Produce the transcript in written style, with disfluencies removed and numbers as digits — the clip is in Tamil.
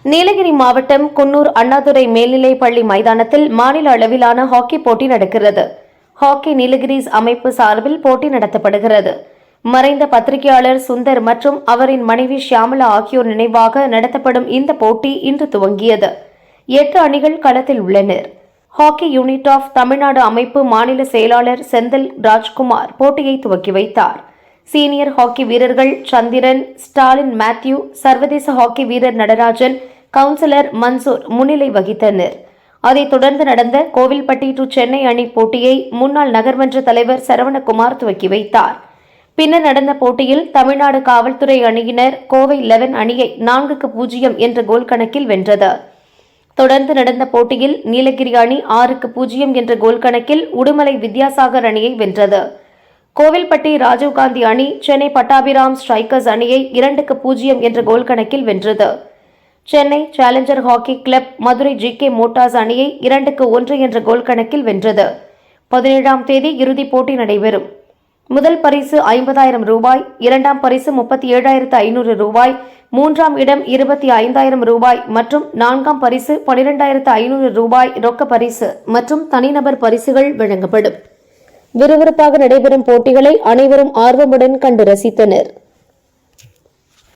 நீலகிரி மாவட்டம் குன்னூர் அண்ணாதுரை மேல்நிலைப் பள்ளி மைதானத்தில் மாநில அளவிலான ஹாக்கி போட்டி நடக்கிறது. ஹாக்கி நீலகிரிஸ் அமைப்பு சார்பில் போட்டி நடத்தப்படுகிறது. மறைந்த பத்திரிகையாளர் சுந்தர் மற்றும் அவரின் மனைவி ஷியாமலா ஆகியோர் நினைவாக நடத்தப்படும் இந்த போட்டி இன்று துவங்கியது. 8 அணிகள் களத்தில் உள்ளனர். ஹாக்கி யூனிட் ஆஃப் தமிழ்நாடு அமைப்பு மாநில செயலாளர் செந்தில் ராஜ்குமார் போட்டியை துவக்கி வைத்தார். சீனியர் ஹாக்கி வீரர்கள் சந்திரன், ஸ்டாலின் மேத்யூ, சர்வதேச ஹாக்கி வீரர் நடராஜன், கவுன்சிலர் மன்சூர் முன்னிலை வகித்தனர். அதைத் தொடர்ந்து நடந்த கோவில்பட்டி டு சென்னை அணி போட்டியை முன்னாள் நகர்மன்ற தலைவர் சரவணகுமார் துவக்கி வைத்தார். பின்னர் நடந்த போட்டியில் தமிழ்நாடு காவல்துறை அணியினர் கோவை 11 அணியை 4-0 என்ற கோல் கணக்கில் வென்றது. தொடர்ந்து நடந்த போட்டியில் நீலகிரி அணி 6-0 என்ற கோல் கணக்கில் உடுமலை வித்யாசாகர் அணியை வென்றது. கோவில்பட்டி ராஜீவ்காந்தி அணி சென்னை பட்டாபிராம் ஸ்ட்ரைக்கர்ஸ் அணியை 2-0 என்ற கோல் கணக்கில் வென்றது. Chennai challenger hockey club Madurai GK Motors அணியை 2-1 என்ற கோல் கணக்கில் வென்றது. 17ஆம் தேதி இறுதிப் போட்டி நடைபெறும். முதல் பரிசு 50,000 ரூபாய், இரண்டாம் பரிசு 37,500 ரூபாய், மூன்றாம் இடம் 25,000 ரூபாய் மற்றும் நான்காம் பரிசு 12,500 ரூபாய் ரொக்க பரிசு மற்றும் தனிநபர் பரிசுகள் வழங்கப்படும். விறுவிறுப்பாக நடைபெறும் போட்டிகளை அனைவரும் ஆர்வமுடன் கண்டு ரசித்தனர்.